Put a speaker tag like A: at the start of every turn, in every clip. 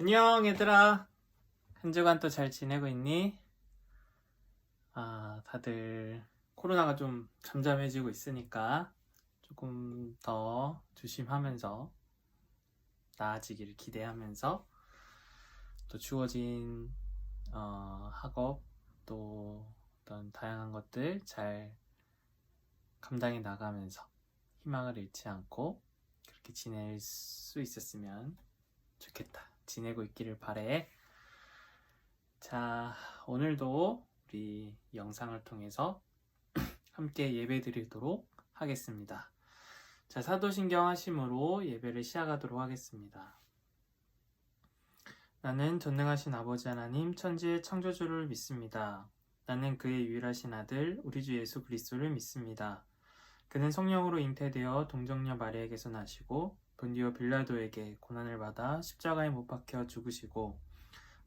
A: 안녕 얘들아. 한 주간 또 잘 지내고 있니? 다들 코로나가 좀 잠잠해지고 있으니까 조금 더 조심하면서 나아지기를 기대하면서 또 주어진 학업 또 어떤 다양한 것들 잘 감당해 나가면서 희망을 잃지 않고 그렇게 지낼 수 있었으면 좋겠다. 지내고 있기를 바래. 자, 오늘도 우리 영상을 통해서 함께 예배 드리도록 하겠습니다. 자, 사도신경 하심으로 예배를 시작하도록 하겠습니다. 나는 전능하신 아버지 하나님 천지의 창조주를 믿습니다. 나는 그의 유일하신 아들 우리 주 예수 그리스도를 믿습니다. 그는 성령으로 잉태되어 동정녀 마리아에게서 나시고 본디오 빌라도에게 고난을 받아 십자가에 못 박혀 죽으시고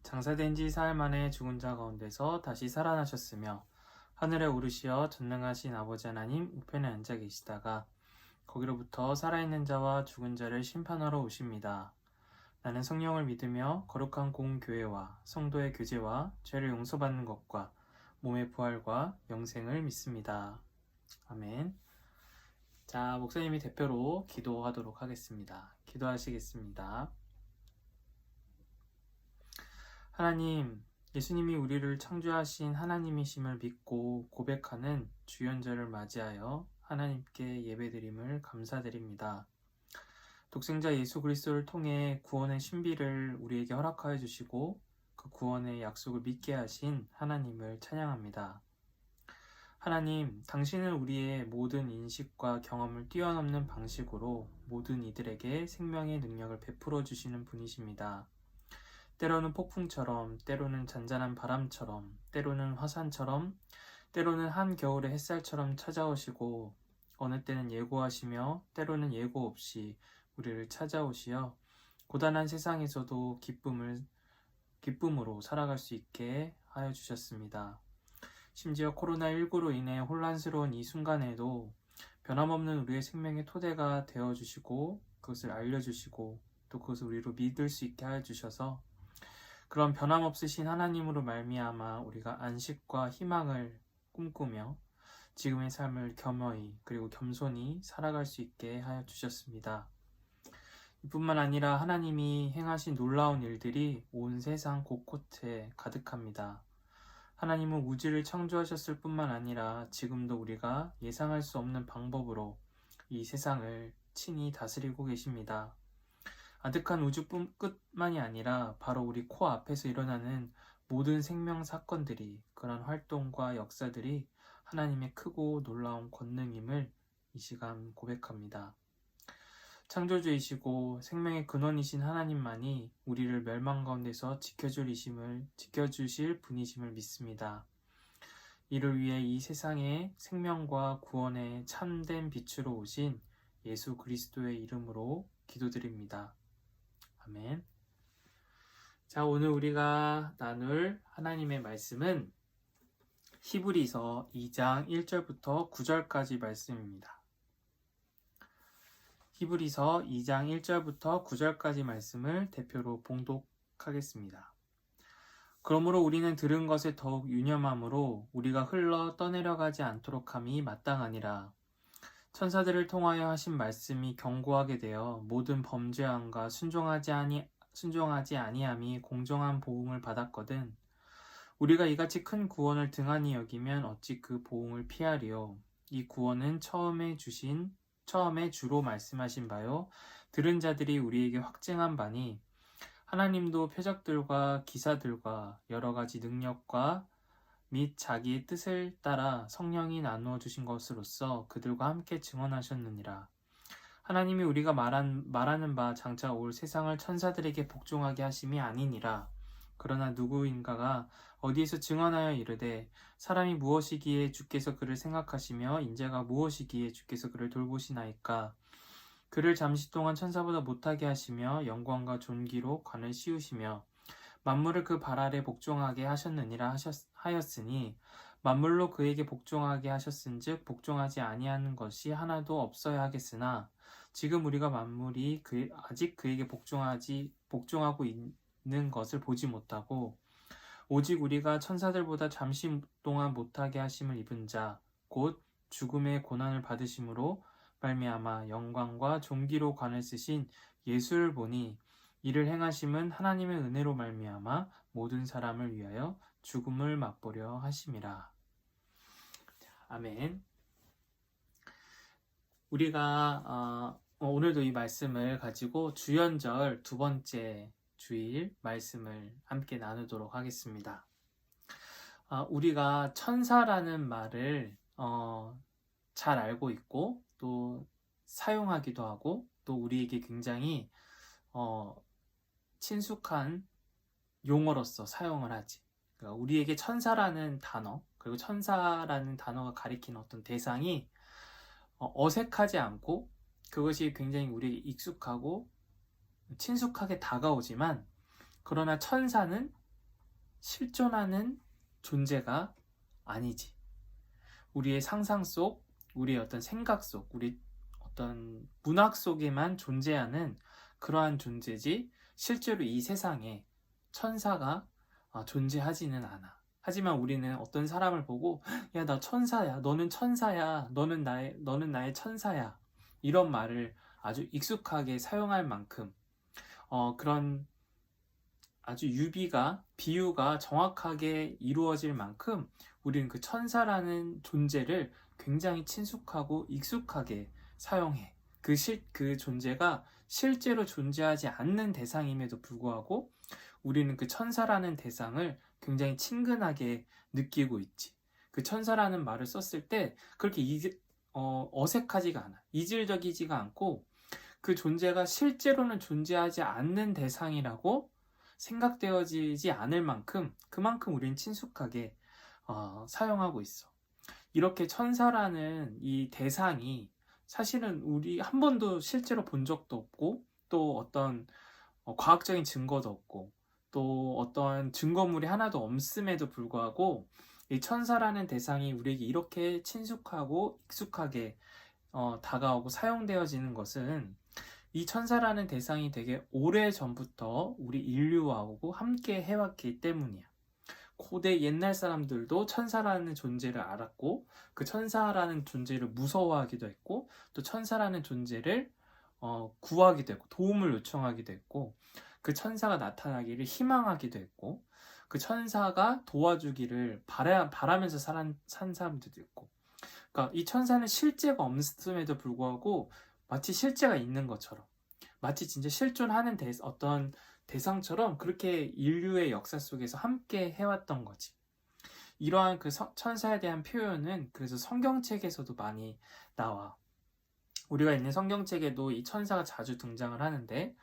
A: 장사된 지 사흘 만에 죽은 자 가운데서 다시 살아나셨으며 하늘에 오르시어 전능하신 아버지 하나님 우편에 앉아 계시다가 거기로부터 살아있는 자와 죽은 자를 심판하러 오십니다. 나는 성령을 믿으며 거룩한 공교회와 성도의 교제와 죄를 용서받는 것과 몸의 부활과 영생을 믿습니다. 아멘. 자, 목사님이 대표로 기도하도록 하겠습니다. 기도하시겠습니다. 하나님, 예수님이 우리를 창조하신 하나님이심을 믿고 고백하는 주연절을 맞이하여 하나님께 예배드림을 감사드립니다. 독생자 예수 그리스도를 통해 구원의 신비를 우리에게 허락하여 주시고 그 구원의 약속을 믿게 하신 하나님을 찬양합니다. 하나님, 당신은 우리의 모든 인식과 경험을 뛰어넘는 방식으로 모든 이들에게 생명의 능력을 베풀어 주시는 분이십니다. 때로는 폭풍처럼, 때로는 잔잔한 바람처럼, 때로는 화산처럼, 때로는 한겨울의 햇살처럼 찾아오시고 어느 때는 예고하시며 때로는 예고 없이 우리를 찾아오시어 고단한 세상에서도 기쁨으로 살아갈 수 있게 하여 주셨습니다. 심지어 코로나19로 인해 혼란스러운 이 순간에도 변함없는 우리의 생명의 토대가 되어주시고 그것을 알려주시고 또 그것을 우리로 믿을 수 있게 하여 주셔서 그런 변함없으신 하나님으로 말미암아 우리가 안식과 희망을 꿈꾸며 지금의 삶을 겸허히 그리고 겸손히 살아갈 수 있게 하여 주셨습니다. 이뿐만 아니라 하나님이 행하신 놀라운 일들이 온 세상 곳곳에 가득합니다. 하나님은 우주를 창조하셨을 뿐만 아니라 지금도 우리가 예상할 수 없는 방법으로 이 세상을 친히 다스리고 계십니다. 아득한 우주뿐 끝만이 아니라 바로 우리 코앞에서 일어나는 모든 생명 사건들이 그런 활동과 역사들이 하나님의 크고 놀라운 권능임을 이 시간 고백합니다. 창조주이시고 생명의 근원이신 하나님만이 우리를 멸망 가운데서 지켜주실 분이심을 믿습니다. 이를 위해 이 세상에 생명과 구원의 참된 빛으로 오신 예수 그리스도의 이름으로 기도드립니다. 아멘. 자, 오늘 우리가 나눌 하나님의 말씀은 히브리서 2장 1절부터 9절까지 말씀입니다. 히브리서 2장 1절부터 9절까지 말씀을 대표로 봉독하겠습니다. 그러므로 우리는 들은 것에 더욱 유념함으로 우리가 흘러 떠내려가지 않도록 함이 마땅하니라. 천사들을 통하여 하신 말씀이 경고하게 되어 모든 범죄함과 순종하지 아니함이 공정한 보응을 받았거든. 우리가 이같이 큰 구원을 등한히 여기면 어찌 그 보응을 피하리요. 이 구원은 처음에 주로 말씀하신 바요 들은 자들이 우리에게 확증한 바니 하나님도 표적들과 기사들과 여러 가지 능력과 및 자기의 뜻을 따라 성령이 나누어 주신 것으로서 그들과 함께 증언하셨느니라. 하나님이 우리가 말하는 바 장차 올 세상을 천사들에게 복종하게 하심이 아니니라. 그러나 누구인가가 어디에서 증언하여 이르되 사람이 무엇이기에 주께서 그를 생각하시며 인자가 무엇이기에 주께서 그를 돌보시나이까. 그를 잠시 동안 천사보다 못하게 하시며 영광과 존귀로 관을 씌우시며 만물을 그 발 아래 복종하게 하셨느니라 하였으니 만물로 그에게 복종하게 하셨은즉 복종하지 아니하는 것이 하나도 없어야 하겠으나 지금 우리가 만물이 아직 그에게 복종하고 있는 것을 보지 못하고 오직 우리가 천사들보다 잠시 동안 못하게 하심을 입은 자 곧 죽음의 고난을 받으심으로 말미암아 영광과 존귀로 관을 쓰신 예수를 보니 이를 행하심은 하나님의 은혜로 말미암아 모든 사람을 위하여 죽음을 맛보려 하심이라. 아멘. 우리가 오늘도 이 말씀을 가지고 주연절 두 번째 주일 말씀을 함께 나누도록 하겠습니다. 우리가 천사라는 말을 잘 알고 있고 또 사용하기도 하고 또 우리에게 굉장히 친숙한 용어로서 사용을 하지. 그러니까 우리에게 천사라는 단어 그리고 천사라는 단어가 가리키는 어떤 대상이 어색하지 않고 그것이 굉장히 우리에게 익숙하고 친숙하게 다가오지만 그러나 천사는 실존하는 존재가 아니지. 우리의 상상 속, 우리의 어떤 생각 속, 우리 어떤 문학 속에만 존재하는 그러한 존재지 실제로 이 세상에 천사가 존재하지는 않아. 하지만 우리는 어떤 사람을 보고 야, 나 천사야. 너는 천사야. 너는 나의 천사야. 이런 말을 아주 익숙하게 사용할 만큼 그런 아주 비유가 정확하게 이루어질 만큼 우리는 그 천사라는 존재를 굉장히 친숙하고 익숙하게 사용해. 그 존재가 실제로 존재하지 않는 대상임에도 불구하고 우리는 그 천사라는 대상을 굉장히 친근하게 느끼고 있지. 그 천사라는 말을 썼을 때 그렇게 어색하지가 않아. 이질적이지가 않고 그 존재가 실제로는 존재하지 않는 대상이라고 생각되어지지 않을 만큼 그만큼 우리는 친숙하게 사용하고 있어. 이렇게 천사라는 이 대상이 사실은 우리 한 번도 실제로 본 적도 없고 또 어떤 과학적인 증거도 없고 또 어떠한 증거물이 하나도 없음에도 불구하고 이 천사라는 대상이 우리에게 이렇게 친숙하고 익숙하게 다가오고 사용되어지는 것은 이 천사라는 대상이 되게 오래전부터 우리 인류하고 함께 해왔기 때문이야. 고대 옛날 사람들도 천사라는 존재를 알았고 그 천사라는 존재를 무서워하기도 했고 또 천사라는 존재를 구하기도 했고 도움을 요청하기도 했고 그 천사가 나타나기를 희망하기도 했고 그 천사가 도와주기를 바라면서 산 사람들도 있고 그러니까 이 천사는 실제가 없음에도 불구하고 마치 실제가 있는 것처럼 마치 진짜 실존하는 어떤 대상처럼 그렇게 인류의 역사 속에서 함께 해왔던 거지. 이러한 그 천사에 대한 표현은 그래서 성경책에서도 많이 나와. 우리가 있는 성경책에도 이 천사가 자주 등장을 하는데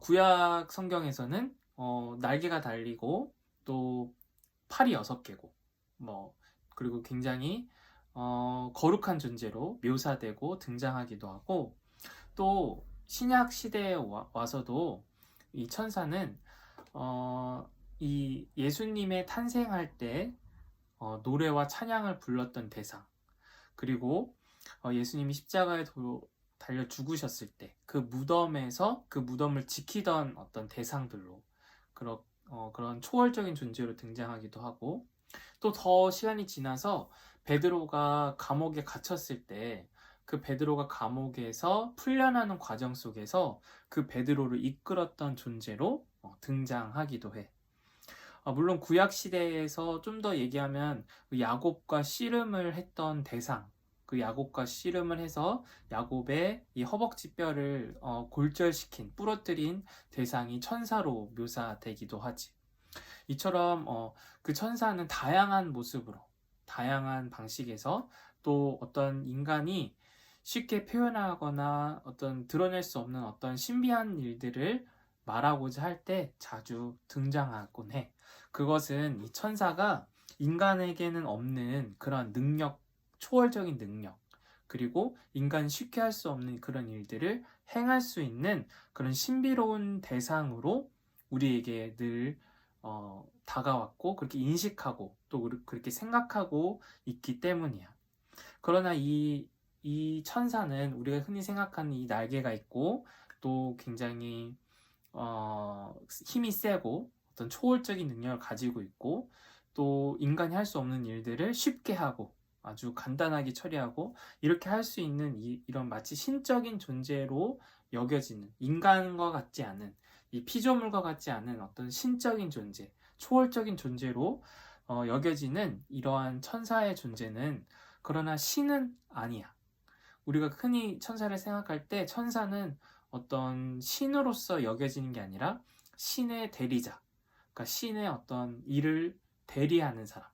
A: 구약 성경에서는 날개가 달리고 또 팔이 6개고 그리고 굉장히 거룩한 존재로 묘사되고 등장하기도 하고 또 신약 시대에 와서도 이 천사는 이 예수님의 탄생할 때 노래와 찬양을 불렀던 대상 그리고 예수님이 십자가에 달려 죽으셨을 때 그 무덤에서 그 무덤을 지키던 어떤 대상들로 그런 초월적인 존재로 등장하기도 하고 또 더 시간이 지나서 베드로가 감옥에 gat혔을 때 그 베드로가 감옥에서 풀려나는 과정 속에서 그 베드로를 이끌었던 존재로 등장하기도 해. 물론 구약 시대에서 좀 더 얘기하면 야곱과 씨름을 했던 대상, 그 야곱과 씨름을 해서 야곱의 이 허벅지 뼈를 골절시킨, 부러뜨린 대상이 천사로 묘사되기도 하지. 이처럼 그 천사는 다양한 모습으로, 다양한 방식에서 또 어떤 인간이 쉽게 표현하거나 어떤 드러낼 수 없는 어떤 신비한 일들을 말하고자 할 때 자주 등장하곤 해. 그것은 이 천사가 인간에게는 없는 그런 능력, 초월적인 능력, 그리고 인간이 쉽게 할 수 없는 그런 일들을 행할 수 있는 그런 신비로운 대상으로 우리에게 늘 다가왔고 그렇게 인식하고 또 그렇게 생각하고 있기 때문이야. 그러나 이 천사는 우리가 흔히 생각하는 이 날개가 있고 또 굉장히 힘이 세고 어떤 초월적인 능력을 가지고 있고 또 인간이 할 수 없는 일들을 쉽게 하고 아주 간단하게 처리하고 이렇게 할 수 있는 이런 마치 신적인 존재로 여겨지는 인간과 같지 않은 이 피조물과 같지 않은 어떤 신적인 존재, 초월적인 존재로 여겨지는 이러한 천사의 존재는 그러나 신은 아니야. 우리가 흔히 천사를 생각할 때 천사는 어떤 신으로서 여겨지는 게 아니라 신의 대리자, 그러니까 신의 어떤 일을 대리하는 사람,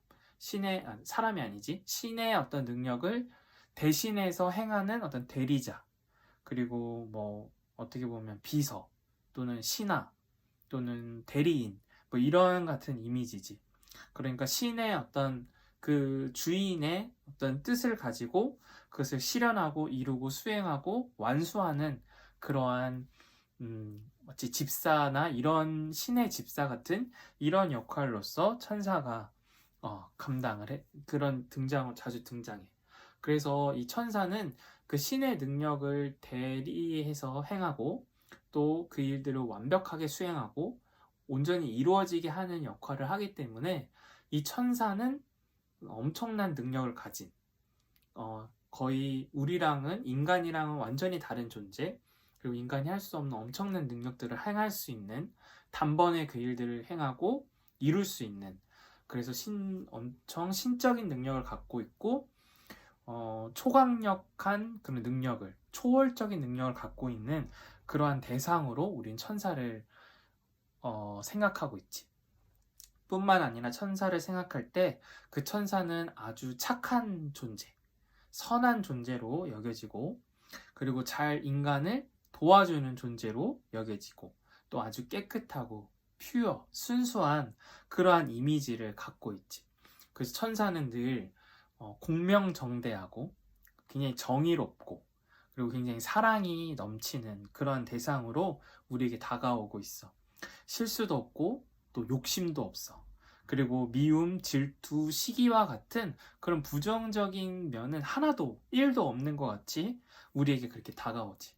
A: 사람이 아니지, 신의 어떤 능력을 대신해서 행하는 어떤 대리자, 그리고 뭐 어떻게 보면 비서 또는 신하 또는 대리인 뭐 이런 같은 이미지지. 그러니까 신의 어떤 그 주인의 어떤 뜻을 가지고 그것을 실현하고 이루고 수행하고 완수하는 그러한 마치 집사나 이런 신의 집사 같은 이런 역할로서 천사가 감당을 해. 그런 자주 등장해. 그래서 이 천사는 그 신의 능력을 대리해서 행하고 또 그 일들을 완벽하게 수행하고 온전히 이루어지게 하는 역할을 하기 때문에 이 천사는 엄청난 능력을 가진 거의 인간이랑은 완전히 다른 존재, 그리고 인간이 할 수 없는 엄청난 능력들을 행할 수 있는 단번에 그 일들을 행하고 이룰 수 있는, 그래서 엄청 신적인 능력을 갖고 있고 초강력한 그런 능력을, 초월적인 능력을 갖고 있는 그러한 대상으로 우린 천사를 생각하고 있지. 뿐만 아니라 천사를 생각할 때 그 천사는 아주 착한 존재, 선한 존재로 여겨지고, 그리고 잘 인간을 도와주는 존재로 여겨지고, 또 아주 깨끗하고 순수한 그러한 이미지를 갖고 있지. 그래서 천사는 늘 공명정대하고 굉장히 정의롭고 그리고 굉장히 사랑이 넘치는 그러한 대상으로 우리에게 다가오고 있어. 실수도 없고 또 욕심도 없어. 그리고 미움, 질투, 시기와 같은 그런 부정적인 면은 하나도 1도 없는 것 같이 우리에게 그렇게 다가오지.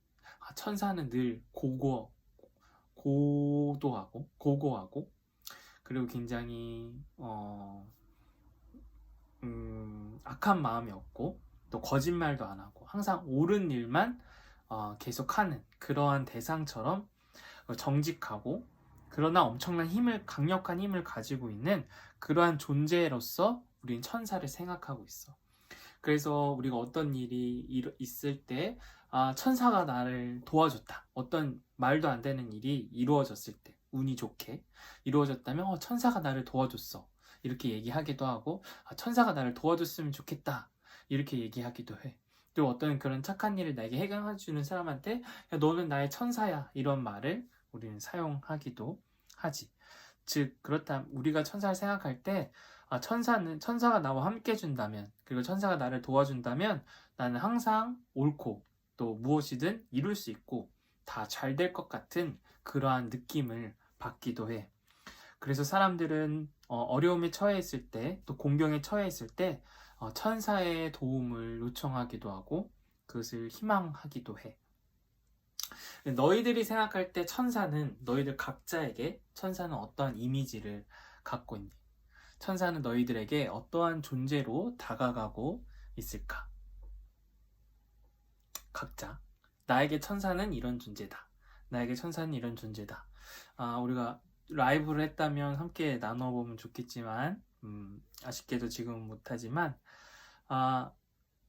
A: 천사는 늘 고고하고 그리고 굉장히 악한 마음이 없고 또 거짓말도 안 하고 항상 옳은 일만 계속하는 그러한 대상처럼 정직하고 그러나 엄청난 강력한 힘을 가지고 있는 그러한 존재로서 우린 천사를 생각하고 있어. 그래서 우리가 어떤 일이 있을 때 천사가 나를 도와줬다. 어떤 말도 안 되는 일이 이루어졌을 때 운이 좋게 이루어졌다면 천사가 나를 도와줬어. 이렇게 얘기하기도 하고 천사가 나를 도와줬으면 좋겠다. 이렇게 얘기하기도 해. 또 어떤 그런 착한 일을 나에게 해결해주는 사람한테 야, 너는 나의 천사야. 이런 말을 우리는 사용하기도 하지. 즉 그렇다면 우리가 천사를 생각할 때 천사가 나와 함께 준다면, 그리고 천사가 나를 도와준다면 나는 항상 옳고 또 무엇이든 이룰 수 있고 다 잘 될 것 같은 그러한 느낌을 받기도 해. 그래서 사람들은 어려움에 처해 있을 때, 또 공경에 처해 있을 때 천사의 도움을 요청하기도 하고 그것을 희망하기도 해. 너희들이 생각할 때 너희들 각자에게 천사는 어떠한 이미지를 갖고 있니? 천사는 너희들에게 어떠한 존재로 다가가고 있을까? 각자 나에게 천사는 이런 존재다. 나에게 천사는 이런 존재다. 우리가 라이브를 했다면 함께 나눠보면 좋겠지만 아쉽게도 지금은 못하지만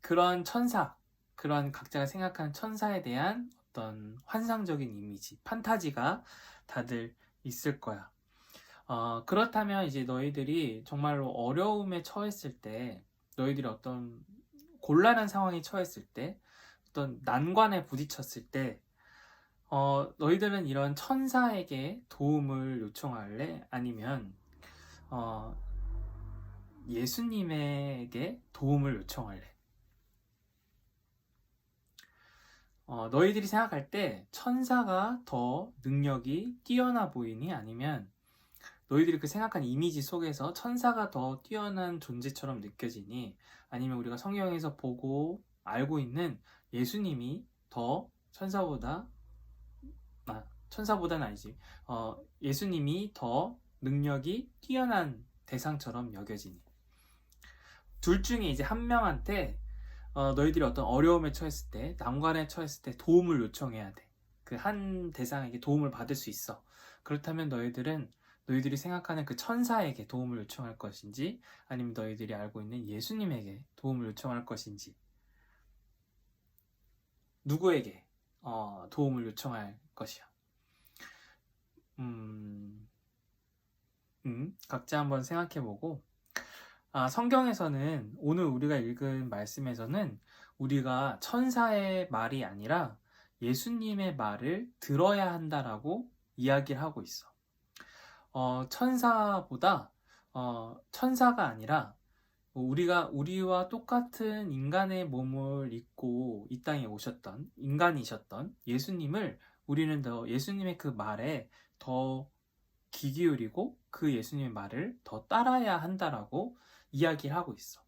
A: 그런 각자가 생각하는 천사에 대한 어떤 환상적인 이미지, 판타지가 다들 있을 거야. 그렇다면 이제 너희들이 정말로 어려움에 처했을 때, 너희들이 어떤 곤란한 상황에 처했을 때, 어떤 난관에 부딪혔을 때, 너희들은 이런 천사에게 도움을 요청할래? 아니면 예수님에게 도움을 요청할래? 너희들이 생각할 때 천사가 더 능력이 뛰어나 보이니? 아니면 너희들이 그 생각한 이미지 속에서 천사가 더 뛰어난 존재처럼 느껴지니? 아니면 우리가 성경에서 보고 알고 있는 예수님이 더 천사보다 천사보다는 아니지. 예수님이 더 능력이 뛰어난 대상처럼 여겨지니. 둘 중에 이제 한 명한테 너희들이 어떤 어려움에 처했을 때, 난관에 처했을 때 도움을 요청해야 돼. 그 한 대상에게 도움을 받을 수 있어. 그렇다면 너희들이 생각하는 그 천사에게 도움을 요청할 것인지, 아니면 너희들이 알고 있는 예수님에게 도움을 요청할 것인지, 누구에게 도움을 요청할 것이야. 각자 한번 생각해보고, 성경에서는 오늘 우리가 읽은 말씀에서는 우리가 천사의 말이 아니라 예수님의 말을 들어야 한다라고 이야기를 하고 있어. 천사가 아니라 우리와 똑같은 인간의 몸을 입고 이 땅에 오셨던 인간이셨던 예수님을 우리는 더 예수님의 그 말에 더 귀 기울이고 그 예수님의 말을 더 따라야 한다라고 이야기를 하고 있어.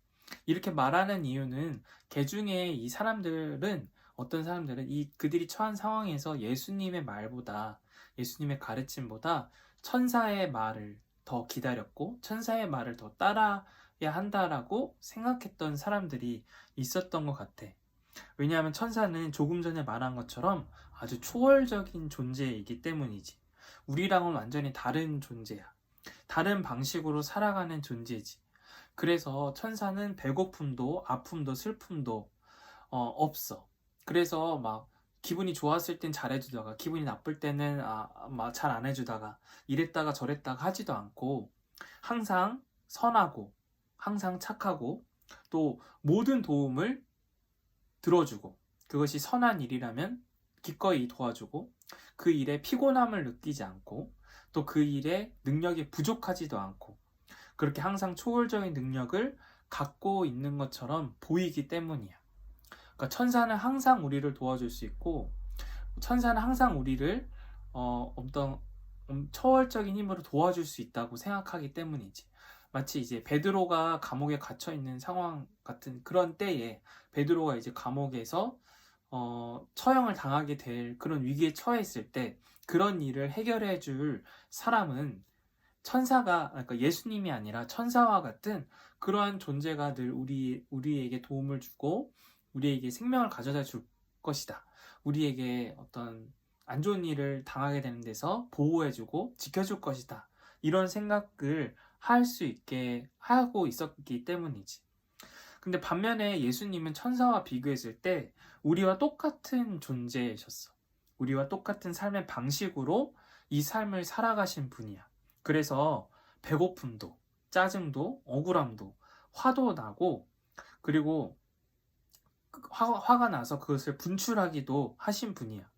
A: 이렇게 말하는 이유는 개중에 어떤 사람들은 그들이 처한 상황에서 예수님의 말보다, 예수님의 가르침보다 천사의 말을 더 기다렸고 천사의 말을 더 따라야 한다라고 생각했던 사람들이 있었던 것 같아. 왜냐하면 천사는 조금 전에 말한 것처럼 아주 초월적인 존재이기 때문이지. 우리랑은 완전히 다른 존재야. 다른 방식으로 살아가는 존재지. 그래서 천사는 배고픔도 아픔도 슬픔도 없어. 그래서 막 기분이 좋았을 땐 잘해주다가 기분이 나쁠 때는 막 잘 안 해주다가 이랬다가 저랬다가 하지도 않고 항상 선하고 항상 착하고 또 모든 도움을 들어주고 그것이 선한 일이라면 기꺼이 도와주고 그 일에 피곤함을 느끼지 않고 또 그 일에 능력이 부족하지도 않고 그렇게 항상 초월적인 능력을 갖고 있는 것처럼 보이기 때문이야. 그러니까 천사는 항상 우리를 도와줄 수 있고 천사는 항상 우리를 어떤 초월적인 힘으로 도와줄 수 있다고 생각하기 때문이지. 마치 이제 베드로가 감옥에 갇혀 있는 상황 같은 그런 때에 베드로가 이제 감옥에서 처형을 당하게 될 그런 위기에 처했을 때 그런 일을 해결해 줄 사람은 그러니까 예수님이 아니라 천사와 같은 그러한 존재가 늘 우리에게 도움을 주고 우리에게 생명을 가져다 줄 것이다. 우리에게 어떤 안 좋은 일을 당하게 되는 데서 보호해주고 지켜줄 것이다. 이런 생각을 할 수 있게 하고 있었기 때문이지. 근데 반면에 예수님은 천사와 비교했을 때 우리와 똑같은 존재이셨어. 우리와 똑같은 삶의 방식으로 이 삶을 살아가신 분이야. 그래서 배고픔도, 짜증도, 억울함도, 화도 나고, 그리고 화가 나서 그것을 분출하기도 하신 분이야.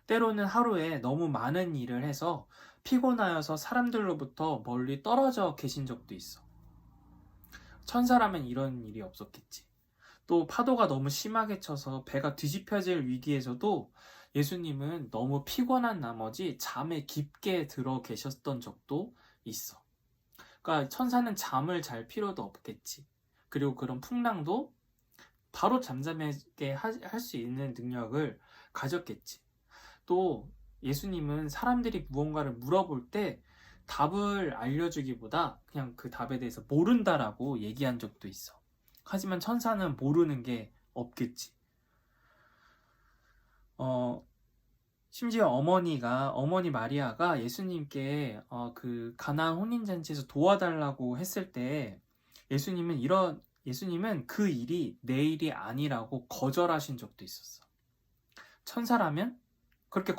A: 때로는 하루에 너무 많은 일을 해서 피곤하여서 사람들로부터 멀리 떨어져 계신 적도 있어. 천사라면 이런 일이 없었겠지. 또 파도가 너무 심하게 쳐서 배가 뒤집혀질 위기에서도 예수님은 너무 피곤한 나머지 잠에 깊게 들어 계셨던 적도 있어. 그러니까 천사는 잠을 잘 필요도 없겠지. 그리고 그런 풍랑도 바로 잠잠하게 할 수 있는 능력을 가졌겠지. 또 예수님은 사람들이 무언가를 물어볼 때 답을 알려주기보다 그냥 그 답에 대해서 모른다라고 얘기한 적도 있어. 하지만 천사는 모르는 게 없겠지. 심지어 어머니 마리아가 예수님께 그 가나안 혼인잔치에서 도와달라고 했을 때 예수님은 그 일이 내 일이 아니라고 거절하신 적도 있었어. 천사라면 그렇게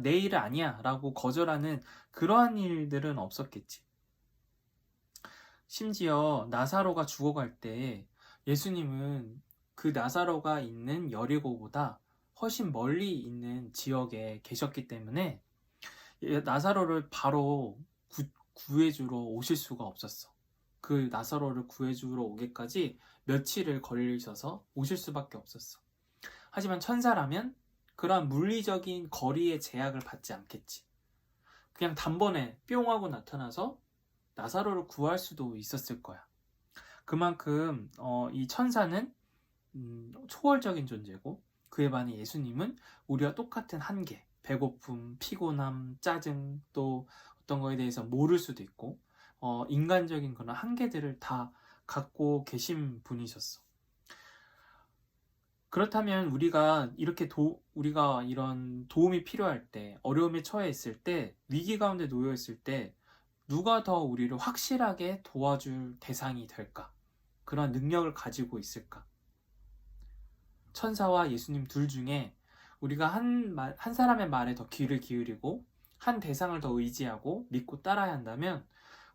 A: 내 일이 아니야 라고 거절하는 그러한 일들은 없었겠지. 심지어 나사로가 죽어갈 때 예수님은 그 나사로가 있는 여리고보다 훨씬 멀리 있는 지역에 계셨기 때문에 나사로를 바로 구해주러 오실 수가 없었어. 그 나사로를 구해주러 오기까지 며칠을 걸리셔서 오실 수밖에 없었어. 하지만 천사라면 그러한 물리적인 거리의 제약을 받지 않겠지. 그냥 단번에 뿅 하고 나타나서 나사로를 구할 수도 있었을 거야. 그만큼 이 천사는 초월적인 존재고 그에 반해 예수님은 우리와 똑같은 한계, 배고픔, 피곤함, 짜증, 또 어떤 거에 대해서 모를 수도 있고 인간적인 그런 한계들을 다 갖고 계신 분이셨어. 그렇다면 우리가 우리가 이런 도움이 필요할 때, 어려움에 처해 있을 때, 위기 가운데 놓여 있을 때 누가 더 우리를 확실하게 도와줄 대상이 될까? 그런 능력을 가지고 있을까? 천사와 예수님 둘 중에 우리가 한 사람의 말에 더 귀를 기울이고 한 대상을 더 의지하고 믿고 따라야 한다면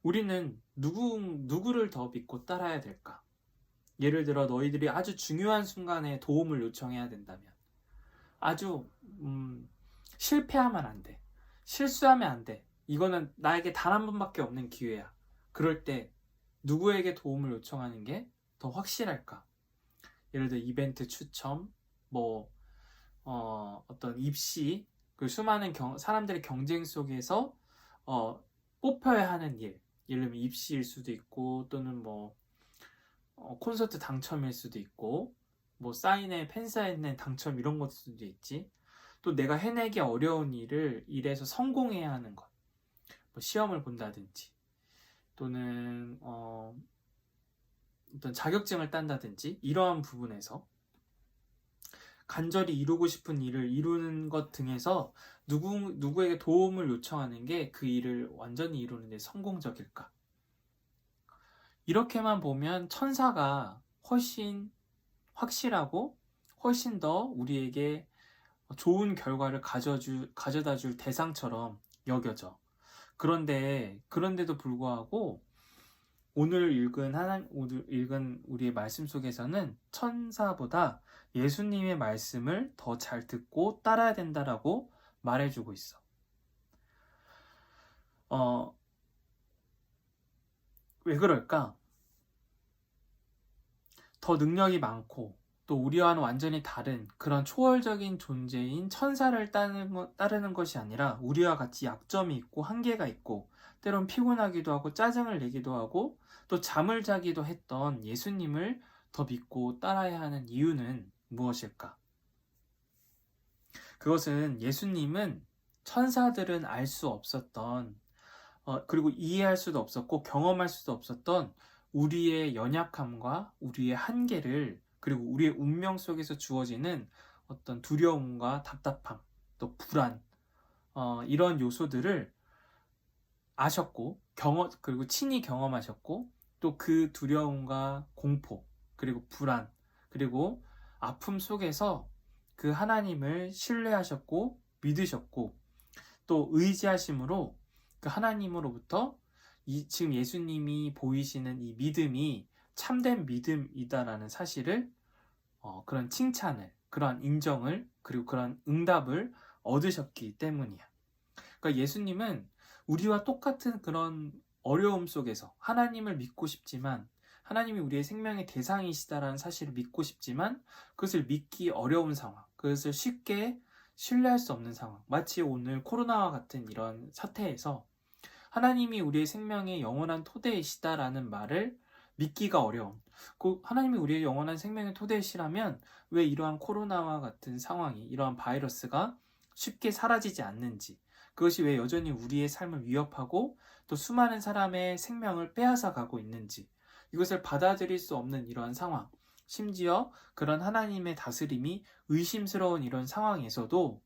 A: 우리는 누구를 더 믿고 따라야 될까? 예를 들어 너희들이 아주 중요한 순간에 도움을 요청해야 된다면 아주 실패하면 안 돼. 실수하면 안 돼. 이거는 나에게 단 한 번밖에 없는 기회야. 그럴 때 누구에게 도움을 요청하는 게 더 확실할까? 예를 들어 이벤트 추첨, 어떤 입시, 그 수많은 사람들의 경쟁 속에서 뽑혀야 하는 일, 예를 들면 입시일 수도 있고 또는 콘서트 당첨일 수도 있고 팬사인회 당첨 이런 것일 수도 있지. 또 내가 해내기 어려운 일에서 성공해야 하는 것, 시험을 본다든지 또는 어떤 자격증을 딴다든지 이러한 부분에서 간절히 이루고 싶은 일을 이루는 것 등에서 누구에게 도움을 요청하는 게 그 일을 완전히 이루는 데 성공적일까? 이렇게만 보면 천사가 훨씬 확실하고 훨씬 더 우리에게 좋은 결과를 가져다 줄 대상처럼 여겨져. 그런데도 불구하고 오늘 읽은 우리의 말씀 속에서는 천사보다 예수님의 말씀을 더 잘 듣고 따라야 된다라고 말해주고 있어. 왜 그럴까? 더 능력이 많고 또 우리와는 완전히 다른 그런 초월적인 존재인 천사를 따르는 것이 아니라 우리와 같이 약점이 있고 한계가 있고 때론 피곤하기도 하고 짜증을 내기도 하고 또 잠을 자기도 했던 예수님을 더 믿고 따라야 하는 이유는 무엇일까? 그것은 예수님은 천사들은 알 수 없었던 그리고 이해할 수도 없었고 경험할 수도 없었던 우리의 연약함과 우리의 한계를 그리고 우리의 운명 속에서 주어지는 어떤 두려움과 답답함 또 불안 이런 요소들을 아셨고 그리고 친히 경험하셨고 또 그 두려움과 공포 그리고 불안 그리고 아픔 속에서 그 하나님을 신뢰하셨고 믿으셨고 또 의지하심으로 그 하나님으로부터 지금 예수님이 보이시는 이 믿음이 참된 믿음이다라는 사실을 그런 칭찬을 그런 인정을 그리고 그런 응답을 얻으셨기 때문이야. 그러니까 예수님은 우리와 똑같은 그런 어려움 속에서 하나님을 믿고 싶지만 하나님이 우리의 생명의 대상이시다라는 사실을 믿고 싶지만 그것을 믿기 어려운 상황, 그것을 쉽게 신뢰할 수 없는 상황, 마치 오늘 코로나와 같은 이런 사태에서 하나님이 우리의 생명의 영원한 토대이시다라는 말을 믿기가 어려운 하나님이 우리의 영원한 생명의 토대이시라면 왜 이러한 코로나와 같은 상황이 이러한 바이러스가 쉽게 사라지지 않는지 그것이 왜 여전히 우리의 삶을 위협하고 또 수많은 사람의 생명을 빼앗아 가고 있는지 이것을 받아들일 수 없는 이러한 상황 심지어 그런 하나님의 다스림이 의심스러운 이런 상황에서도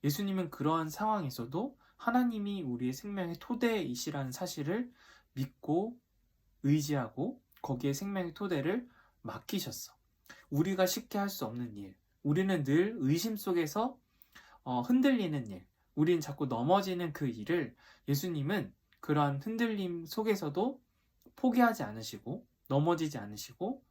A: 예수님은 그러한 상황에서도 하나님이 우리의 생명의 토대이시라는 사실을 믿고 의지하고 거기에 생명의 토대를 맡기셨어. 우리가 쉽게 할 수 없는 일, 우리는 늘 의심 속에서 흔들리는 일, 우리는 자꾸 넘어지는 그 일을 예수님은 그러한 흔들림 속에서도 포기하지 않으시고 넘어지지 않으시고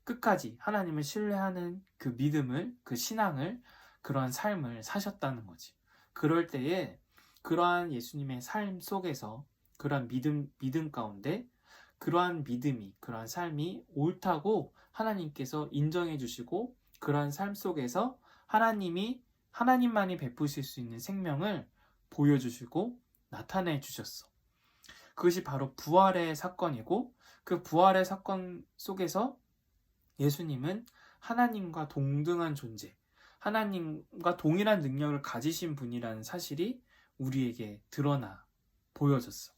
A: 끝까지 하나님을 신뢰하는 그 믿음을, 그 신앙을, 그러한 삶을 사셨다는 거지. 그럴 때에 그러한 예수님의 삶 속에서 그러한 믿음 가운데 그러한 믿음이, 그러한 삶이 옳다고 하나님께서 인정해 주시고 그러한 삶 속에서 하나님만이 베푸실 수 있는 생명을 보여주시고 나타내 주셨어. 그것이 바로 부활의 사건이고 그 부활의 사건 속에서 예수님은 하나님과 동등한 존재, 하나님과 동일한 능력을 가지신 분이라는 사실이 우리에게 드러나 보여졌어.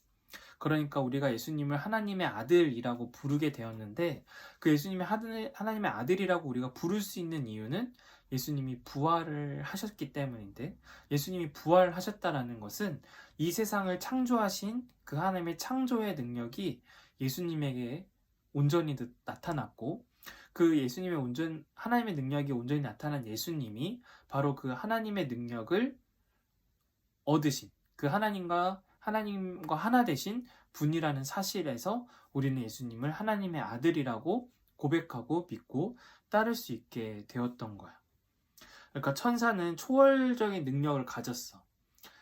A: 그러니까 우리가 예수님을 하나님의 아들이라고 부르게 되었는데, 그 하나님의 아들이라고 우리가 부를 수 있는 이유는 예수님이 부활을 하셨기 때문인데, 예수님이 부활하셨다라는 것은 이 세상을 창조하신 그 하나님의 창조의 능력이 예수님에게 온전히 나타났고, 그 하나님의 능력이 온전히 나타난 예수님이 바로 그 하나님의 능력을 얻으신, 그 하나님과 하나 되신 분이라는 사실에서 우리는 예수님을 하나님의 아들이라고 고백하고 믿고 따를 수 있게 되었던 거야. 그러니까 천사는 초월적인 능력을 가졌어.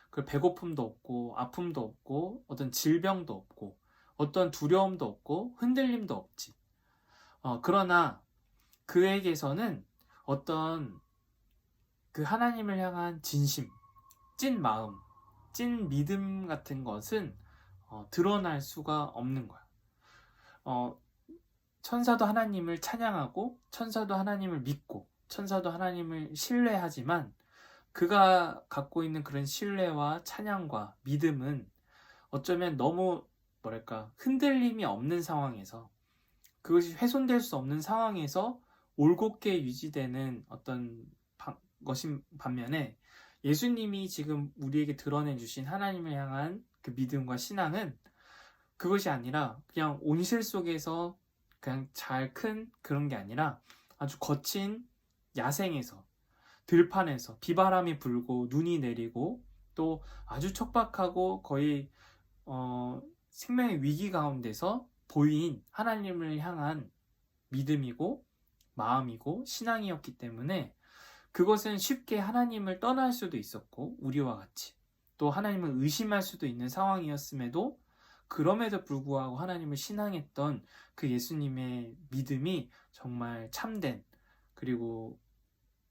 A: 그 배고픔도 없고 아픔도 없고 어떤 질병도 없고 어떤 두려움도 없고 흔들림도 없지. 그러나 그에게서는 어떤 그 하나님을 향한 진심, 찐 마음, 찐 믿음 같은 것은 드러날 수가 없는 거야. 천사도 하나님을 찬양하고 천사도 하나님을 믿고 천사도 하나님을 신뢰하지만 그가 갖고 있는 그런 신뢰와 찬양과 믿음은 어쩌면 너무 흔들림이 없는 상황에서, 그것이 훼손될 수 없는 상황에서 올곧게 유지되는 어떤 것인 반면에, 예수님이 지금 우리에게 드러내 주신 하나님을 향한 그 믿음과 신앙은 그것이 아니라 그냥 온실 속에서 그냥 잘 큰 그런 게 아니라 아주 거친 야생에서, 들판에서 비바람이 불고 눈이 내리고 또 아주 척박하고 거의 생명의 위기 가운데서 보인 하나님을 향한 믿음이고 마음이고 신앙이었기 때문에, 그것은 쉽게 하나님을 떠날 수도 있었고 우리와 같이 또 하나님을 의심할 수도 있는 상황이었음에도, 그럼에도 불구하고 하나님을 신앙했던 그 예수님의 믿음이 정말 참된, 그리고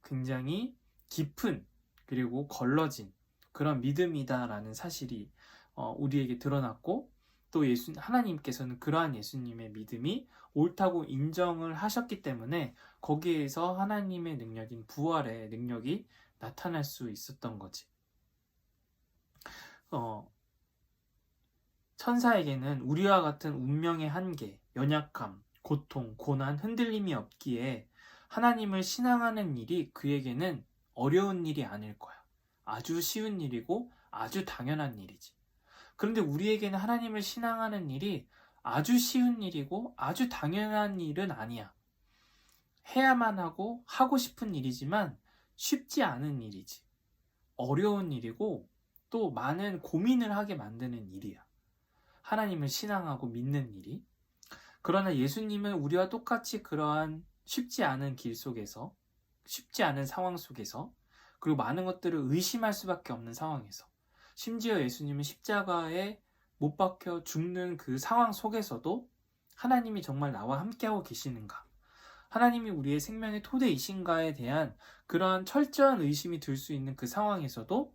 A: 굉장히 깊은, 그리고 걸러진 그런 믿음이다라는 사실이 우리에게 드러났고, 또 하나님께서는 그러한 예수님의 믿음이 옳다고 인정을 하셨기 때문에 거기에서 하나님의 능력인 부활의 능력이 나타날 수 있었던 거지. 천사에게는 우리와 같은 운명의 한계, 연약함, 고통, 고난, 흔들림이 없기에 하나님을 신앙하는 일이 그에게는 어려운 일이 아닐 거야. 아주 쉬운 일이고 아주 당연한 일이지. 그런데 우리에게는 하나님을 신앙하는 일이 아주 쉬운 일이고 아주 당연한 일은 아니야. 해야만 하고 싶은 일이지만 쉽지 않은 일이지. 어려운 일이고 또 많은 고민을 하게 만드는 일이야. 하나님을 신앙하고 믿는 일이. 그러나 예수님은 우리와 똑같이 그러한 쉽지 않은 길 속에서, 쉽지 않은 상황 속에서, 그리고 많은 것들을 의심할 수밖에 없는 상황에서, 심지어 예수님은 십자가에 못 박혀 죽는 그 상황 속에서도 하나님이 정말 나와 함께하고 계시는가, 하나님이 우리의 생명의 토대이신가에 대한 그러한 철저한 의심이 들 수 있는 그 상황에서도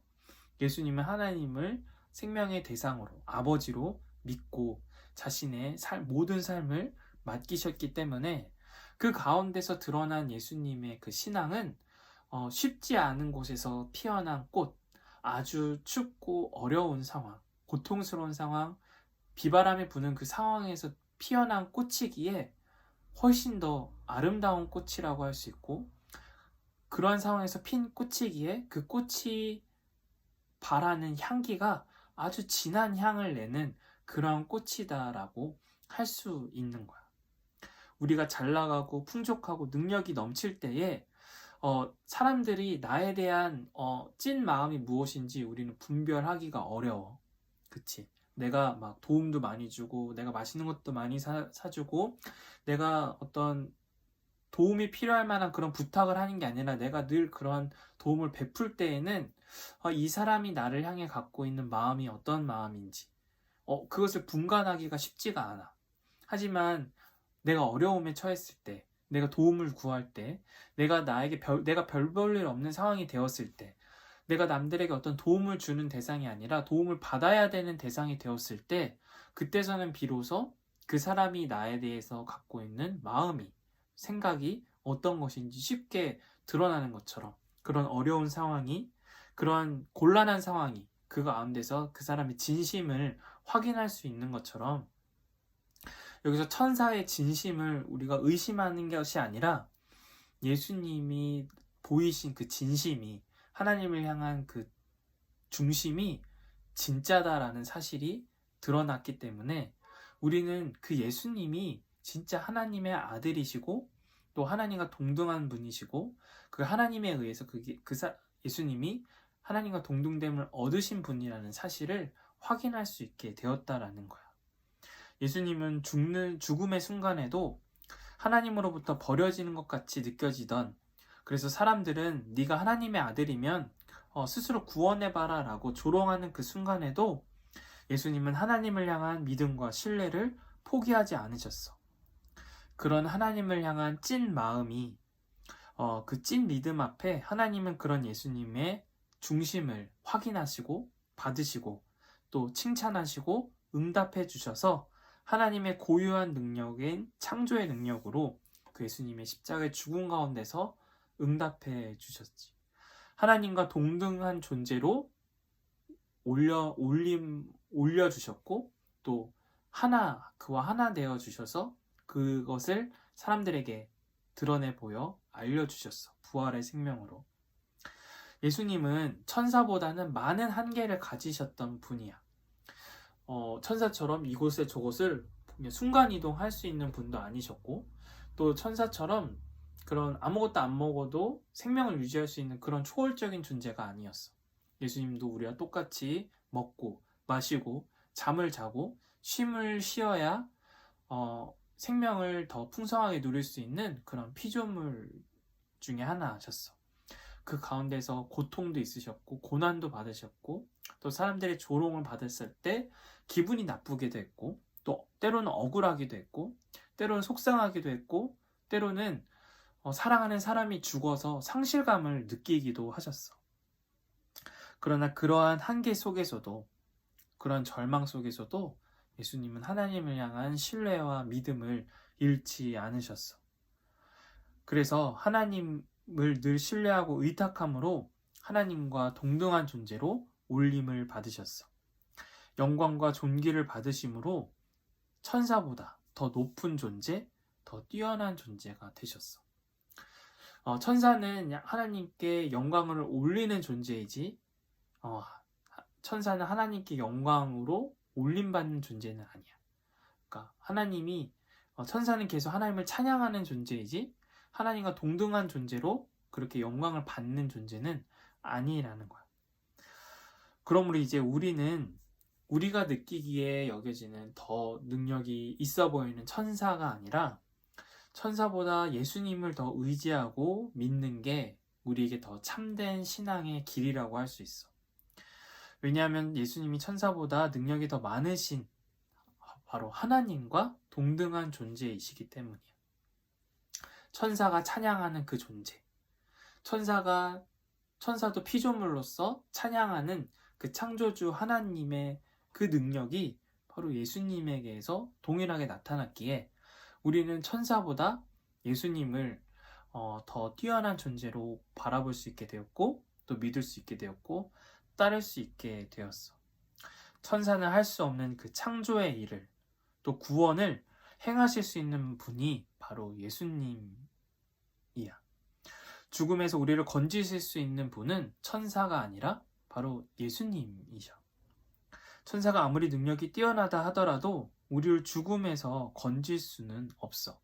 A: 예수님은 하나님을 생명의 대상으로, 아버지로 믿고 자신의 모든 삶을 맡기셨기 때문에 그 가운데서 드러난 예수님의 그 신앙은 쉽지 않은 곳에서 피어난 꽃, 아주 춥고 어려운 상황, 고통스러운 상황, 비바람이 부는 그 상황에서 피어난 꽃이기에 훨씬 더 아름다운 꽃이라고 할 수 있고, 그러한 상황에서 핀 꽃이기에 그 꽃이 발하는 향기가 아주 진한 향을 내는 그러한 꽃이다라고 할 수 있는 거야. 우리가 잘 나가고 풍족하고 능력이 넘칠 때에 사람들이 나에 대한 찐 마음이 무엇인지 우리는 분별하기가 어려워. 그치? 내가 막 도움도 많이 주고 내가 맛있는 것도 많이 사주고 내가 어떤 도움이 필요할 만한 그런 부탁을 하는 게 아니라 내가 늘 그런 도움을 베풀 때에는 이 사람이 나를 향해 갖고 있는 마음이 어떤 마음인지 그것을 분간하기가 쉽지가 않아. 하지만 내가 어려움에 처했을 때, 내가 도움을 구할 때, 내가 별 볼 일 없는 상황이 되었을 때, 내가 남들에게 어떤 도움을 주는 대상이 아니라 도움을 받아야 되는 대상이 되었을 때, 그때서는 비로소 그 사람이 나에 대해서 갖고 있는 마음이, 생각이 어떤 것인지 쉽게 드러나는 것처럼, 그런 어려운 상황이, 그런 곤란한 상황이 그 가운데서 그 사람의 진심을 확인할 수 있는 것처럼, 여기서 천사의 진심을 우리가 의심하는 것이 아니라 예수님이 보이신 그 진심이, 하나님을 향한 그 중심이 진짜다라는 사실이 드러났기 때문에 우리는 그 예수님이 진짜 하나님의 아들이시고 또 하나님과 동등한 분이시고, 그 하나님에 의해서 예수님이 하나님과 동등됨을 얻으신 분이라는 사실을 확인할 수 있게 되었다라는 거야. 예수님은 죽음의 순간에도 하나님으로부터 버려지는 것 같이 느껴지던, 그래서 사람들은 네가 하나님의 아들이면 스스로 구원해봐라 라고 조롱하는 그 순간에도 예수님은 하나님을 향한 믿음과 신뢰를 포기하지 않으셨어. 그런 하나님을 향한 찐 마음이, 그 찐 믿음 앞에 하나님은 그런 예수님의 중심을 확인하시고 받으시고 또 칭찬하시고 응답해 주셔서 하나님의 고유한 능력인 창조의 능력으로 그 예수님의 십자가의 죽음 가운데서 응답해 주셨지. 하나님과 동등한 존재로 올려주셨고 또 그와 하나 되어 주셔서 그것을 사람들에게 드러내 보여 알려주셨어. 부활의 생명으로. 예수님은 천사보다는 많은 한계를 가지셨던 분이야. 천사처럼 이곳에 저곳을 순간이동할 수 있는 분도 아니셨고, 또 천사처럼 그런 아무것도 안 먹어도 생명을 유지할 수 있는 그런 초월적인 존재가 아니었어. 예수님도 우리와 똑같이 먹고 마시고 잠을 자고 쉼을 쉬어야 생명을 더 풍성하게 누릴 수 있는 그런 피조물 중에 하나셨어. 그 가운데서 고통도 있으셨고 고난도 받으셨고 또 사람들의 조롱을 받았을 때 기분이 나쁘게 됐고 또 때로는 억울하기도 했고 때로는 속상하기도 했고 때로는 사랑하는 사람이 죽어서 상실감을 느끼기도 하셨어. 그러나 그러한 한계 속에서도, 그러한 절망 속에서도 예수님은 하나님을 향한 신뢰와 믿음을 잃지 않으셨어. 그래서 하나님을 늘 신뢰하고 의탁함으로 하나님과 동등한 존재로 올림을 받으셨어. 영광과 존귀를 받으심으로 천사보다 더 높은 존재, 더 뛰어난 존재가 되셨어. 천사는 하나님께 영광을 올리는 존재이지, 천사는 하나님께 영광으로 올림받는 존재는 아니야. 그러니까 천사는 계속 하나님을 찬양하는 존재이지 하나님과 동등한 존재로 그렇게 영광을 받는 존재는 아니라는 거야. 그러므로 이제 우리가 느끼기에 여겨지는 더 능력이 있어 보이는 천사가 아니라 천사보다 예수님을 더 의지하고 믿는 게 우리에게 더 참된 신앙의 길이라고 할 수 있어. 왜냐하면 예수님이 천사보다 능력이 더 많으신 바로 하나님과 동등한 존재이시기 때문이야. 천사가 찬양하는 그 존재, 천사도 피조물로서 찬양하는 그 창조주 하나님의 그 능력이 바로 예수님에게서 동일하게 나타났기에 우리는 천사보다 예수님을 더 뛰어난 존재로 바라볼 수 있게 되었고 또 믿을 수 있게 되었고 따를 수 있게 되었어. 천사는 할 수 없는 그 창조의 일을 또 구원을 행하실 수 있는 분이 바로 예수님이야. 죽음에서 우리를 건지실 수 있는 분은 천사가 아니라 바로 예수님이셔. 천사가 아무리 능력이 뛰어나다 하더라도 우리를 죽음에서 건질 수는 없어.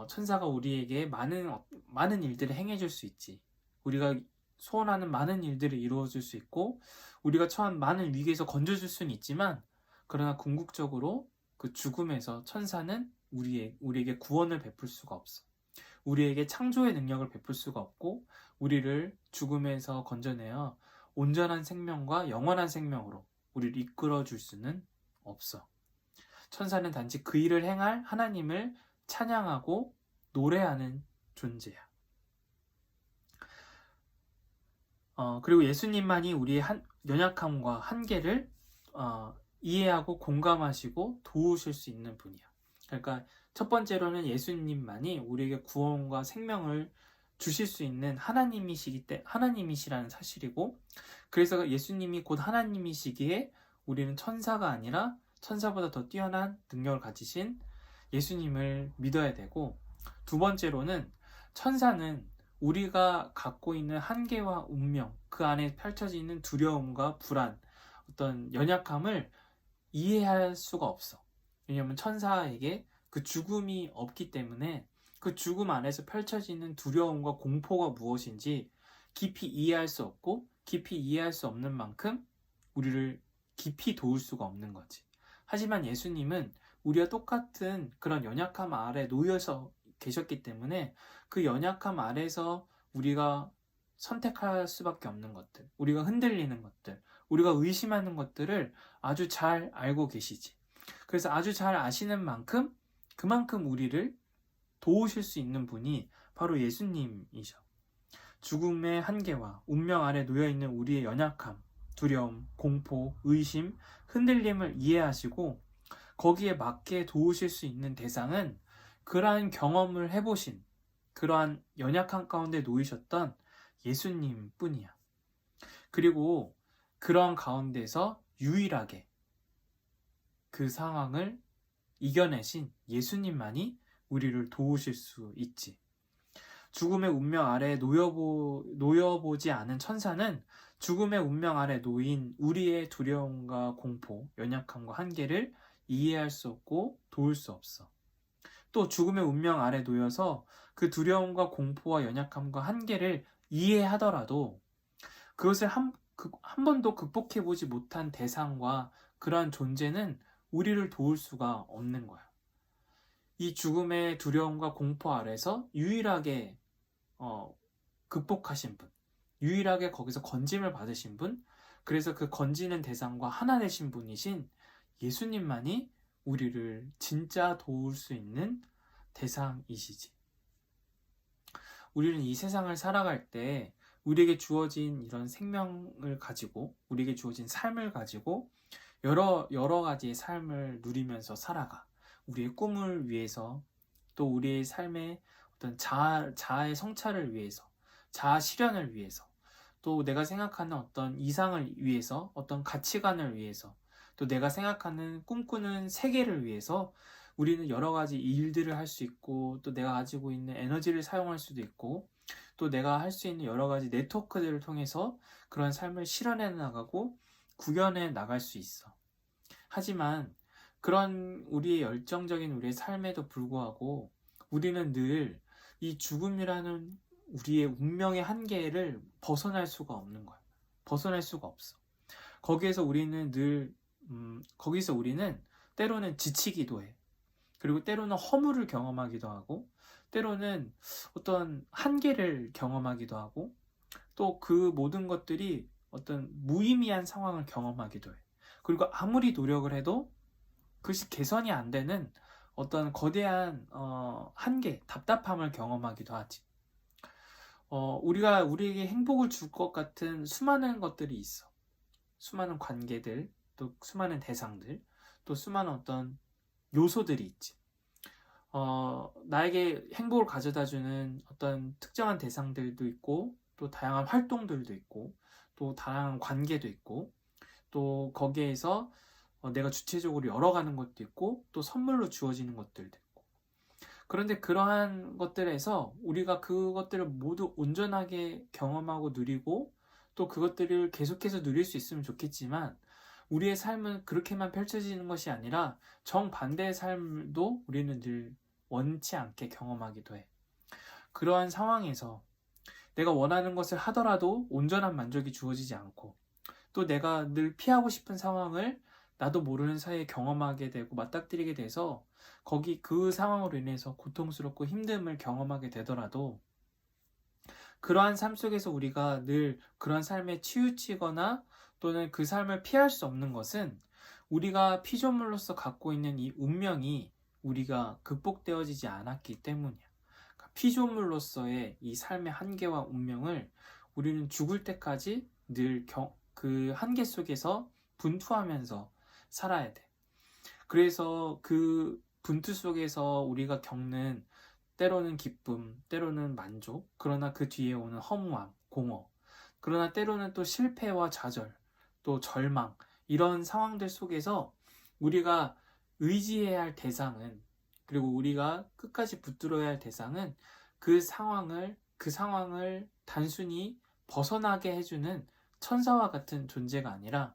A: 천사가 우리에게 많은 일들을 행해줄 수 있지. 우리가 소원하는 많은 일들을 이루어줄 수 있고 우리가 처한 많은 위기에서 건져줄 수는 있지만, 그러나 궁극적으로 그 죽음에서 천사는 우리에게 구원을 베풀 수가 없어. 우리에게 창조의 능력을 베풀 수가 없고 우리를 죽음에서 건져내어 온전한 생명과 영원한 생명으로 우리를 이끌어줄 수는 없어. 천사는 단지 그 일을 행할 하나님을 찬양하고 노래하는 존재야. 그리고 예수님만이 우리의 연약함과 한계를 이해하고 공감하시고 도우실 수 있는 분이야. 그러니까 첫 번째로는 예수님만이 우리에게 구원과 생명을 주실 수 있는 하나님이시라는 사실이고, 그래서 예수님이 곧 하나님이시기에 우리는 천사가 아니라 천사보다 더 뛰어난 능력을 가지신 예수님을 믿어야 되고, 두 번째로는 천사는 우리가 갖고 있는 한계와 운명, 그 안에 펼쳐지는 두려움과 불안, 어떤 연약함을 이해할 수가 없어. 왜냐하면 천사에게 그 죽음이 없기 때문에 그 죽음 안에서 펼쳐지는 두려움과 공포가 무엇인지 깊이 이해할 수 없고, 깊이 이해할 수 없는 만큼 우리를 깊이 도울 수가 없는 거지. 하지만 예수님은 우리와 똑같은 그런 연약함 아래 놓여서 계셨기 때문에 그 연약함 아래서 우리가 선택할 수밖에 없는 것들, 우리가 흔들리는 것들, 우리가 의심하는 것들을 아주 잘 알고 계시지. 그래서 아주 잘 아시는 만큼 그만큼 우리를 도우실 수 있는 분이 바로 예수님이셔. 죽음의 한계와 운명 아래 놓여있는 우리의 연약함, 두려움, 공포, 의심, 흔들림을 이해하시고 거기에 맞게 도우실 수 있는 대상은 그러한 경험을 해보신, 그러한 연약함 가운데 놓이셨던 예수님 뿐이야. 그리고 그러한 가운데서 유일하게 그 상황을 이겨내신 예수님만이 우리를 도우실 수 있지. 죽음의 운명 아래 놓여보지 않은 천사는 죽음의 운명 아래 놓인 우리의 두려움과 공포, 연약함과 한계를 이해할 수 없고 도울 수 없어. 또 죽음의 운명 아래 놓여서 그 두려움과 공포와 연약함과 한계를 이해하더라도 그것을 한 번도 극복해보지 못한 대상과 그러한 존재는 우리를 도울 수가 없는 거야. 이 죽음의 두려움과 공포 아래서 유일하게 극복하신 분, 유일하게 거기서 건짐을 받으신 분, 그래서 그 건지는 대상과 하나 되신 분이신 예수님만이 우리를 진짜 도울 수 있는 대상이시지. 우리는 이 세상을 살아갈 때 우리에게 주어진 이런 생명을 가지고, 우리에게 주어진 삶을 가지고 여러 가지의 삶을 누리면서 살아가. 우리의 꿈을 위해서, 또 우리의 삶의 어떤 자아의 성찰을 위해서, 자아 실현을 위해서, 또 내가 생각하는 어떤 이상을 위해서, 어떤 가치관을 위해서, 또 내가 생각하는 꿈꾸는 세계를 위해서 우리는 여러 가지 일들을 할 수 있고, 또 내가 가지고 있는 에너지를 사용할 수도 있고, 또 내가 할 수 있는 여러 가지 네트워크들을 통해서 그런 삶을 실현해 나가고 구현해 나갈 수 있어. 하지만 그런 우리의 열정적인 우리의 삶에도 불구하고 우리는 늘 이 죽음이라는 우리의 운명의 한계를 벗어날 수가 없는 거야. 벗어날 수가 없어. 거기서 우리는 때로는 지치기도 해. 그리고 때로는 허물을 경험하기도 하고, 때로는 어떤 한계를 경험하기도 하고, 또 그 모든 것들이 어떤 무의미한 상황을 경험하기도 해. 그리고 아무리 노력을 해도 그것이 개선이 안 되는 어떤 거대한 한계, 답답함을 경험하기도 하지. 우리에게 행복을 줄 것 같은 수많은 것들이 있어. 수많은 관계들, 또 수많은 대상들, 또 수많은 어떤 요소들이 있지. 나에게 행복을 가져다주는 어떤 특정한 대상들도 있고, 또 다양한 활동들도 있고, 또 다양한 관계도 있고, 또 거기에서 내가 주체적으로 열어가는 것도 있고, 또 선물로 주어지는 것들도 있고. 그런데 그러한 것들에서 우리가 그것들을 모두 온전하게 경험하고 누리고, 또 그것들을 계속해서 누릴 수 있으면 좋겠지만, 우리의 삶은 그렇게만 펼쳐지는 것이 아니라 정반대의 삶도 우리는 늘 원치 않게 경험하기도 해. 그러한 상황에서 내가 원하는 것을 하더라도 온전한 만족이 주어지지 않고, 또 내가 늘 피하고 싶은 상황을 나도 모르는 사이에 경험하게 되고 맞닥뜨리게 돼서 그 상황으로 인해서 고통스럽고 힘듦을 경험하게 되더라도, 그러한 삶 속에서 우리가 늘 그러한 삶에 치우치거나 또는 그 삶을 피할 수 없는 것은 우리가 피조물로서 갖고 있는 이 운명이 우리가 극복되어지지 않았기 때문이야. 그러니까 피조물로서의 이 삶의 한계와 운명을 우리는 죽을 때까지 늘 그 한계 속에서 분투하면서 살아야 돼. 그래서 그 분투 속에서 우리가 겪는 때로는 기쁨, 때로는 만족, 그러나 그 뒤에 오는 허무함, 공허, 그러나 때로는 또 실패와 좌절, 또 절망, 이런 상황들 속에서 우리가 의지해야 할 대상은, 그리고 우리가 끝까지 붙들어야 할 대상은 그 상황을 단순히 벗어나게 해주는 천사와 같은 존재가 아니라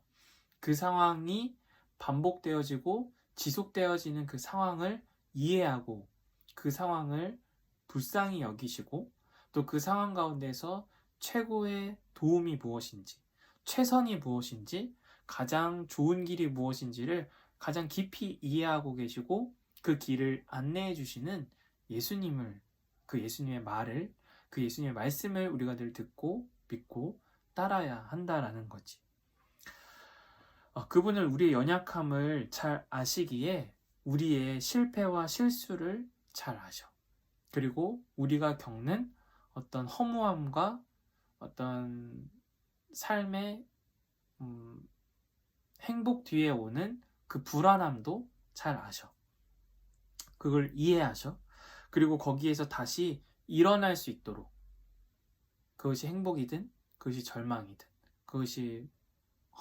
A: 그 상황이 반복되어지고 지속되어지는 그 상황을 이해하고 그 상황을 불쌍히 여기시고 또 그 상황 가운데서 최고의 도움이 무엇인지, 최선이 무엇인지, 가장 좋은 길이 무엇인지를 가장 깊이 이해하고 계시고 그 길을 안내해 주시는 예수님을, 그 예수님의 말을, 그 예수님의 말씀을 우리가 늘 듣고 믿고 따라야 한다라는 거지. 그분을 우리의 연약함을 잘 아시기에 우리의 실패와 실수를 잘 아셔. 그리고 우리가 겪는 어떤 허무함과 어떤 삶의 행복 뒤에 오는 그 불안함도 잘 아셔. 그걸 이해하셔. 그리고 거기에서 다시 일어날 수 있도록, 그것이 행복이든 그것이 절망이든 그것이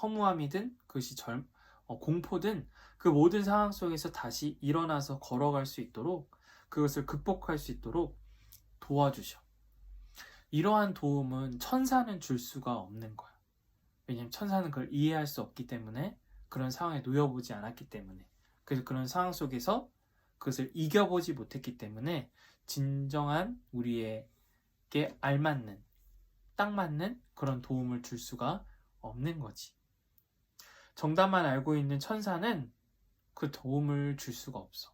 A: 허무함이든 그것이 공포든 그 모든 상황 속에서 다시 일어나서 걸어갈 수 있도록, 그것을 극복할 수 있도록 도와주셔. 이러한 도움은 천사는 줄 수가 없는 거야. 왜냐하면 천사는 그걸 이해할 수 없기 때문에, 그런 상황에 놓여보지 않았기 때문에, 그래서 그런 상황 속에서 그것을 이겨보지 못했기 때문에 진정한 우리에게 알맞는, 딱 맞는 그런 도움을 줄 수가 없는 거지. 정답만 알고 있는 천사는 그 도움을 줄 수가 없어.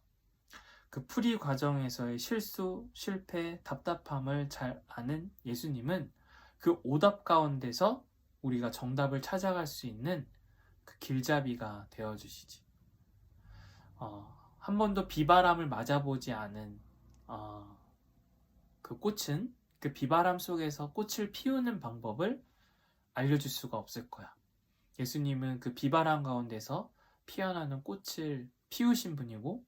A: 그 풀이 과정에서의 실수, 실패, 답답함을 잘 아는 예수님은 그 오답 가운데서 우리가 정답을 찾아갈 수 있는 그 길잡이가 되어주시지. 한 번도 비바람을 맞아보지 않은 그 꽃은 그 비바람 속에서 꽃을 피우는 방법을 알려줄 수가 없을 거야. 예수님은 그 비바람 가운데서 피어나는 꽃을 피우신 분이고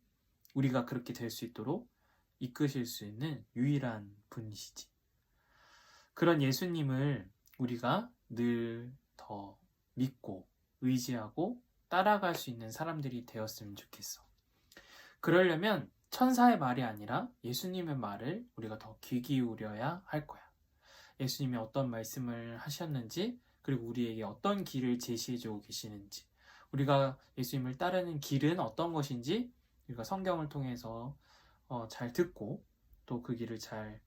A: 우리가 그렇게 될 수 있도록 이끄실 수 있는 유일한 분이시지. 그런 예수님을 우리가 늘 더 믿고 의지하고 따라갈 수 있는 사람들이 되었으면 좋겠어. 그러려면 천사의 말이 아니라 예수님의 말을 우리가 더 귀 기울여야 할 거야. 예수님이 어떤 말씀을 하셨는지, 그리고 우리에게 어떤 길을 제시해주고 계시는지, 우리가 예수님을 따르는 길은 어떤 것인지 우리가 성경을 통해서 잘 듣고 또 그 길을 잘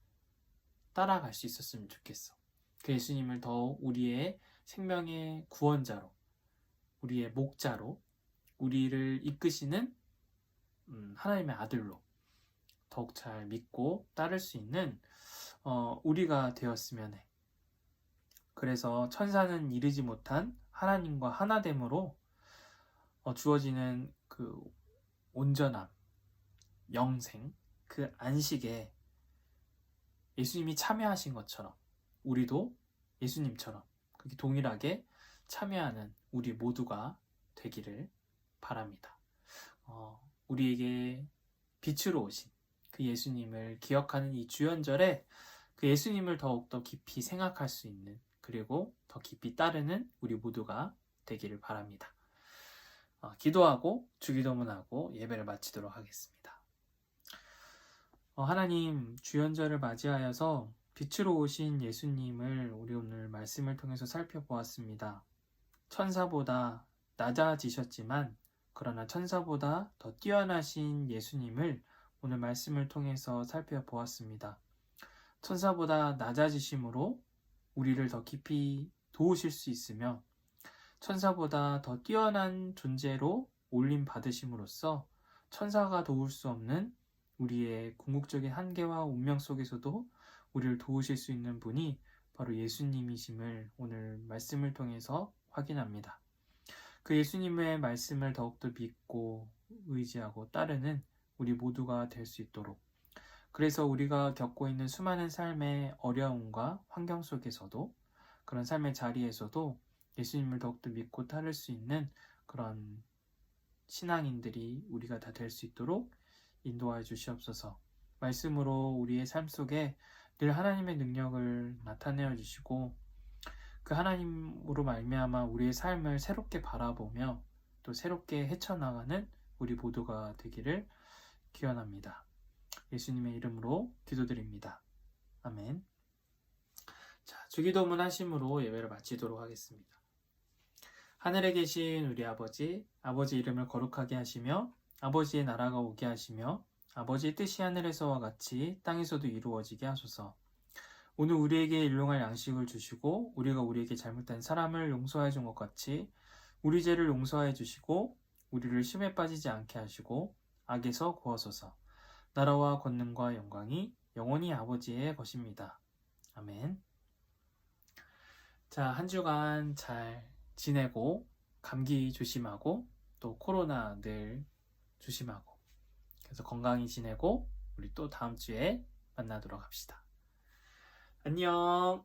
A: 따라갈 수 있었으면 좋겠어. 그 예수님을 더 우리의 생명의 구원자로, 우리의 목자로, 우리를 이끄시는 하나님의 아들로 더욱 잘 믿고 따를 수 있는 우리가 되었으면 해. 그래서 천사는 이르지 못한 하나님과 하나됨으로 주어지는 그 온전함, 영생, 그 안식에 예수님이 참여하신 것처럼 우리도 예수님처럼 그렇게 동일하게 참여하는 우리 모두가 되기를 바랍니다. 우리에게 빛으로 오신 그 예수님을 기억하는 이 주연절에 그 예수님을 더욱더 깊이 생각할 수 있는, 그리고 더 깊이 따르는 우리 모두가 되기를 바랍니다. 기도하고 주기도문하고 예배를 마치도록 하겠습니다. 하나님, 주연절을 맞이하여서 빛으로 오신 예수님을 우리 오늘 말씀을 통해서 살펴보았습니다. 천사보다 낮아지셨지만 그러나 천사보다 더 뛰어나신 예수님을 오늘 말씀을 통해서 살펴보았습니다. 천사보다 낮아지심으로 우리를 더 깊이 도우실 수 있으며, 천사보다 더 뛰어난 존재로 올림 받으심으로써 천사가 도울 수 없는 우리의 궁극적인 한계와 운명 속에서도 우리를 도우실 수 있는 분이 바로 예수님이심을 오늘 말씀을 통해서 확인합니다. 그 예수님의 말씀을 더욱더 믿고 의지하고 따르는 우리 모두가 될 수 있도록, 그래서 우리가 겪고 있는 수많은 삶의 어려움과 환경 속에서도, 그런 삶의 자리에서도 예수님을 더욱더 믿고 따를 수 있는 그런 신앙인들이 우리가 다 될 수 있도록 인도하여 주시옵소서. 말씀으로 우리의 삶 속에 늘 하나님의 능력을 나타내어 주시고 그 하나님으로 말미암아 우리의 삶을 새롭게 바라보며 또 새롭게 헤쳐나가는 우리 모두가 되기를 기원합니다. 예수님의 이름으로 기도드립니다. 아멘. 자, 주기도문 하심으로 예배를 마치도록 하겠습니다. 하늘에 계신 우리 아버지, 아버지 이름을 거룩하게 하시며 아버지의 나라가 오게 하시며 아버지의 뜻이 하늘에서와 같이 땅에서도 이루어지게 하소서. 오늘 우리에게 일용할 양식을 주시고 우리가 우리에게 잘못된 사람을 용서해 준 것 같이 우리 죄를 용서해 주시고 우리를 시험에 빠지지 않게 하시고 악에서 구하소서. 나라와 권능과 영광이 영원히 아버지의 것입니다. 아멘. 자, 한 주간 잘 지내고 감기 조심하고 또 코로나 늘 조심하고 그래서 건강히 지내고 우리 또 다음 주에 만나도록 합시다. 안녕.